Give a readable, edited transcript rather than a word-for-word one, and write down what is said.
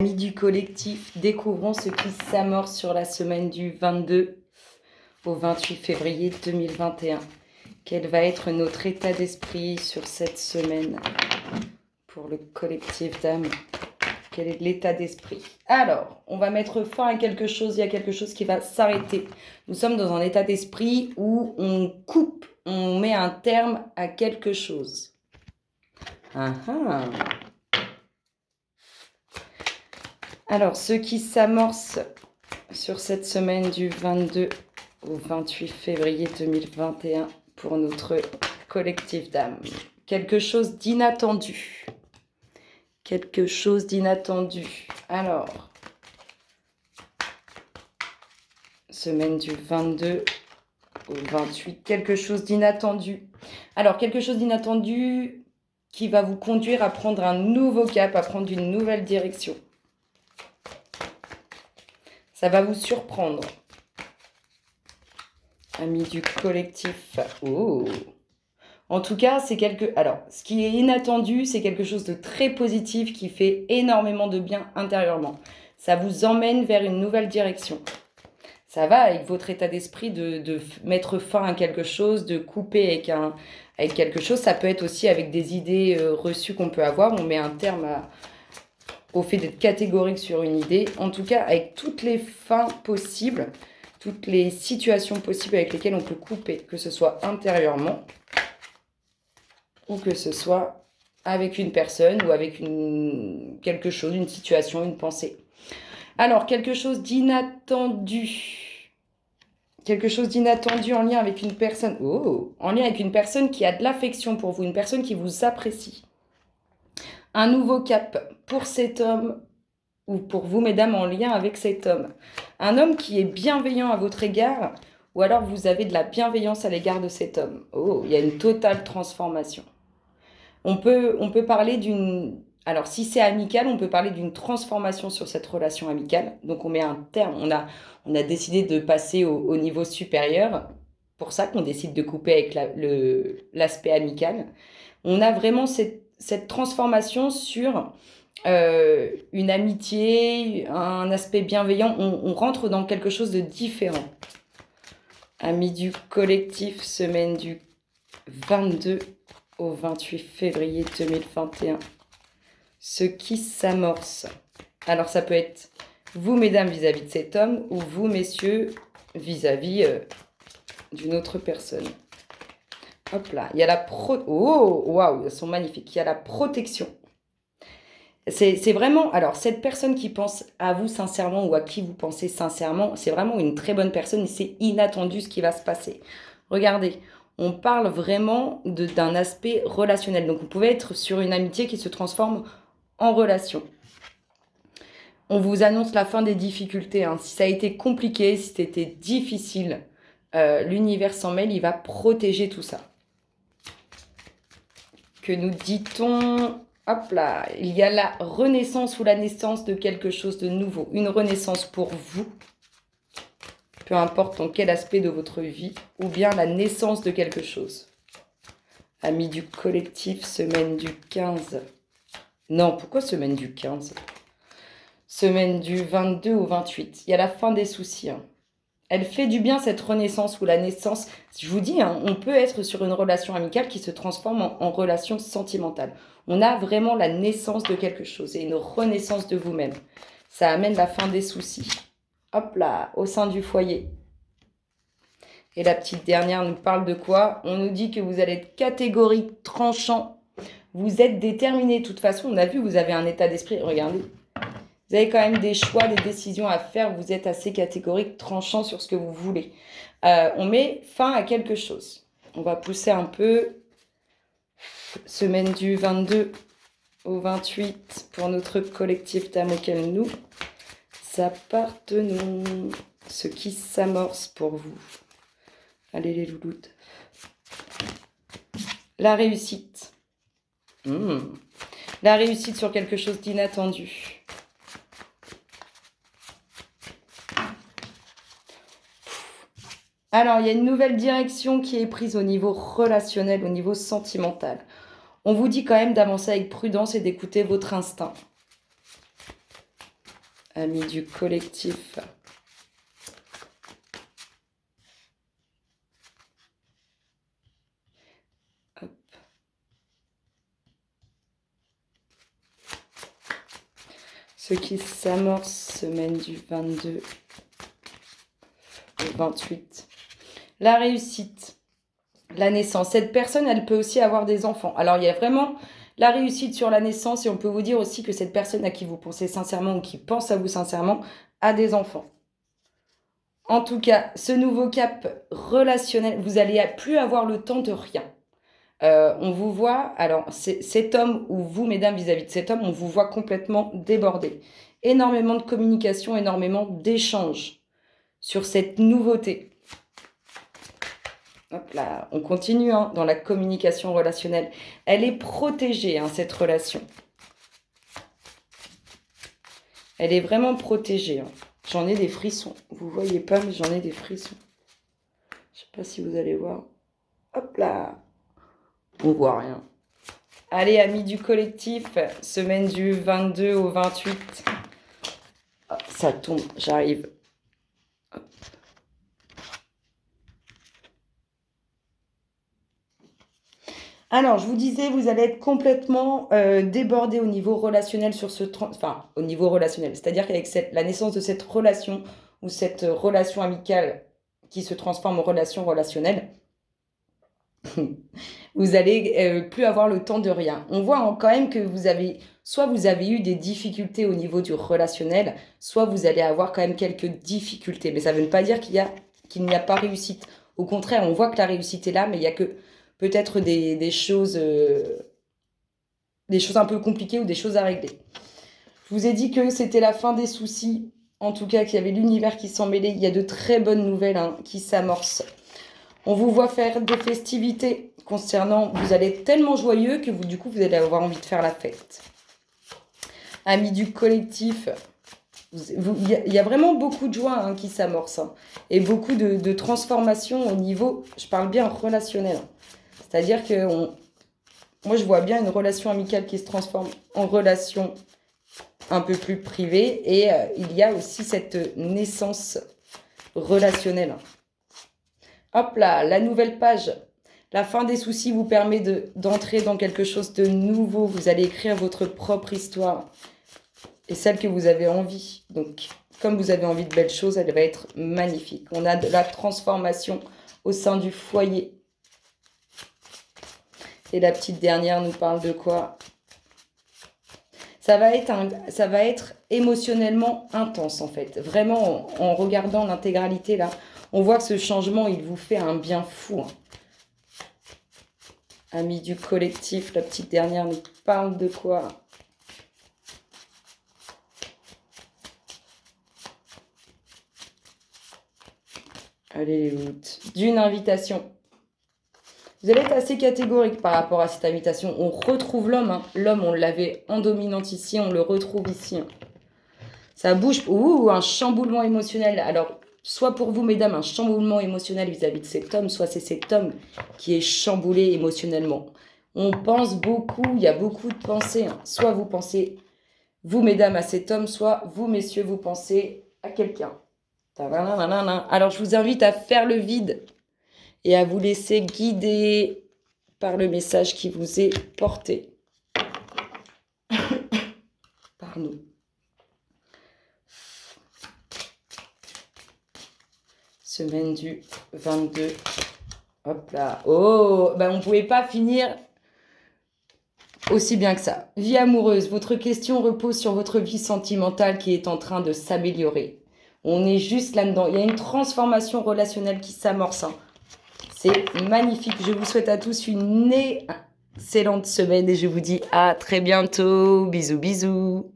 Amis du collectif, découvrons ce qui s'amorce sur la semaine du 22 au 28 février 2021. Quel va être notre état d'esprit sur cette semaine pour le collectif d'âmes? Quel est l'état d'esprit? Alors, on va mettre fin à quelque chose, il y a quelque chose qui va s'arrêter. Nous sommes dans un état d'esprit où on coupe, on met un terme à quelque chose. Alors, ce qui s'amorce sur cette semaine du 22 au 28 février 2021 pour notre collectif d'âmes. Quelque chose d'inattendu. Quelque chose d'inattendu. Alors, semaine du 22 au 28, quelque chose d'inattendu. Alors, quelque chose d'inattendu qui va vous conduire à prendre un nouveau cap, à prendre une nouvelle direction. Ça va vous surprendre. Amis du collectif. Oh. En tout cas, c'est Alors, ce qui est inattendu, c'est quelque chose de très positif qui fait énormément de bien intérieurement. Ça vous emmène vers une nouvelle direction. Ça va avec votre état d'esprit de mettre fin à quelque chose, de couper avec quelque chose. Ça peut être aussi avec des idées reçues qu'on peut avoir. On met un terme au fait d'être catégorique sur une idée. En tout cas, avec toutes les fins possibles, toutes les situations possibles avec lesquelles on peut couper, que ce soit intérieurement ou que ce soit avec une personne ou avec quelque chose, une situation, une pensée. Alors, quelque chose d'inattendu. Quelque chose d'inattendu en lien avec une personne. Oh, en lien avec une personne qui a de l'affection pour vous, une personne qui vous apprécie. Un nouveau cap pour cet homme ou pour vous, mesdames, en lien avec cet homme. Un homme qui est bienveillant à votre égard ou alors vous avez de la bienveillance à l'égard de cet homme. Oh, il y a une totale transformation. On peut parler d'une... Alors, si c'est amical, on peut parler d'une transformation sur cette relation amicale. Donc, on met un terme. On a décidé de passer au niveau supérieur. Pour ça qu'on décide de couper avec l'aspect amical. On a vraiment cette transformation sur une amitié, un aspect bienveillant. On rentre dans quelque chose de différent. Amis du collectif, semaine du 22 au 28 février 2021. Ce qui s'amorce. Alors, ça peut être vous, mesdames, vis-à-vis de cet homme, ou vous, messieurs, vis-à-vis d'une autre personne. Hop là, il y a la Oh, waouh, elles sont magnifiques. Il y a la protection. C'est vraiment... Alors, cette personne qui pense à vous sincèrement ou à qui vous pensez sincèrement, c'est vraiment une très bonne personne et c'est inattendu ce qui va se passer. Regardez, on parle vraiment d'un aspect relationnel. Donc, vous pouvez être sur une amitié qui se transforme en relation. On vous annonce la fin des difficultés. Hein. Si ça a été compliqué, si c'était difficile, l'univers s'en mêle, il va protéger tout ça. Que nous dit-on? Hop là, il y a la renaissance ou la naissance de quelque chose de nouveau. Une renaissance pour vous, peu importe dans quel aspect de votre vie, ou bien la naissance de quelque chose. Amis du collectif, semaine du 15. Non, pourquoi semaine du 15? Semaine du 22 au 28. Il y a la fin des soucis. Hein. Elle fait du bien, cette renaissance ou la naissance. Je vous dis, hein, on peut être sur une relation amicale qui se transforme en relation sentimentale. On a vraiment la naissance de quelque chose et une renaissance de vous-même. Ça amène la fin des soucis. Hop là, au sein du foyer. Et la petite dernière nous parle de quoi? On nous dit que vous allez être catégorique, tranchant. Vous êtes déterminé. De toute façon, on a vu, vous avez un état d'esprit. Regardez. Vous avez quand même des choix, des décisions à faire. Vous êtes assez catégorique, tranchant sur ce que vous voulez. On met fin à quelque chose. On va pousser un peu. Semaine du 22 au 28 pour notre collectif d'âmes auquel nous appartenons. Ce qui s'amorce pour vous. Allez les louloutes. La réussite. La réussite sur quelque chose d'inattendu. Alors, il y a une nouvelle direction qui est prise au niveau relationnel, au niveau sentimental. On vous dit quand même d'avancer avec prudence et d'écouter votre instinct. Amis du collectif. Hop. Ce qui s'amorce semaine du 22 au 28. La réussite. La naissance. Cette personne, elle peut aussi avoir des enfants. Alors, il y a vraiment la réussite sur la naissance et on peut vous dire aussi que cette personne à qui vous pensez sincèrement ou qui pense à vous sincèrement a des enfants. En tout cas, ce nouveau cap relationnel, vous n'allez plus avoir le temps de rien. On vous voit, alors cet homme ou vous, mesdames, vis-à-vis de cet homme, on vous voit complètement débordé. Énormément de communication, énormément d'échanges sur cette nouveauté. Hop là, on continue dans la communication relationnelle. Elle est protégée, cette relation. Elle est vraiment protégée. J'en ai des frissons. Vous voyez pas, mais j'en ai des frissons. Je sais pas si vous allez voir. Hop là. On voit rien. Allez, amis du collectif, semaine du 22 au 28. Oh, ça tombe, j'arrive. Hop. Alors, je vous disais, vous allez être complètement débordé au niveau relationnel au niveau relationnel. C'est-à-dire qu'avec la naissance de cette relation ou cette relation amicale qui se transforme en relation relationnelle, vous allez plus avoir le temps de rien. On voit quand même que vous avez eu des difficultés au niveau du relationnel, soit vous allez avoir quand même quelques difficultés. Mais ça ne veut pas dire qu'il n'y a pas réussite. Au contraire, on voit que la réussite est là, mais il n'y a que peut-être des choses un peu compliquées ou des choses à régler. Je vous ai dit que c'était la fin des soucis, en tout cas qu'il y avait l'univers qui s'en mêlait. Il y a de très bonnes nouvelles qui s'amorcent. On vous voit faire des festivités concernant... Vous allez être tellement joyeux que du coup, vous allez avoir envie de faire la fête. Amis du collectif, il y a vraiment beaucoup de joie qui s'amorce. Et beaucoup de transformations au niveau, je parle bien relationnel. C'est-à-dire que moi, je vois bien une relation amicale qui se transforme en relation un peu plus privée. Et il y a aussi cette naissance relationnelle. Hop là, la nouvelle page. La fin des soucis vous permet d'entrer dans quelque chose de nouveau. Vous allez écrire votre propre histoire et celle que vous avez envie. Donc, comme vous avez envie de belles choses, elle va être magnifique. On a de la transformation au sein du foyer. Et la petite dernière nous parle de quoi ? Ça va être émotionnellement intense, en fait. Vraiment, en regardant l'intégralité, là, on voit que ce changement, il vous fait un bien fou. Amis du collectif, la petite dernière nous parle de quoi ? Allez, les routes. D'une invitation. Vous allez être assez catégorique par rapport à cette invitation. On retrouve l'homme. L'homme, on l'avait en dominante ici, on le retrouve ici. Ça bouge. Ouh, un chamboulement émotionnel. Alors, soit pour vous, mesdames, un chamboulement émotionnel vis-à-vis de cet homme, soit c'est cet homme qui est chamboulé émotionnellement. On pense beaucoup, il y a beaucoup de pensées. Soit vous pensez, vous, mesdames, à cet homme, soit vous, messieurs, vous pensez à quelqu'un. Alors, je vous invite à faire le vide et à vous laisser guider par le message qui vous est porté. Pardon. Semaine du 22. Hop là. Oh, on ne pouvait pas finir aussi bien que ça. Vie amoureuse. Votre question repose sur votre vie sentimentale qui est en train de s'améliorer. On est juste là-dedans. Il y a une transformation relationnelle qui s'amorce. C'est magnifique. Je vous souhaite à tous une excellente semaine et je vous dis à très bientôt. Bisous, bisous.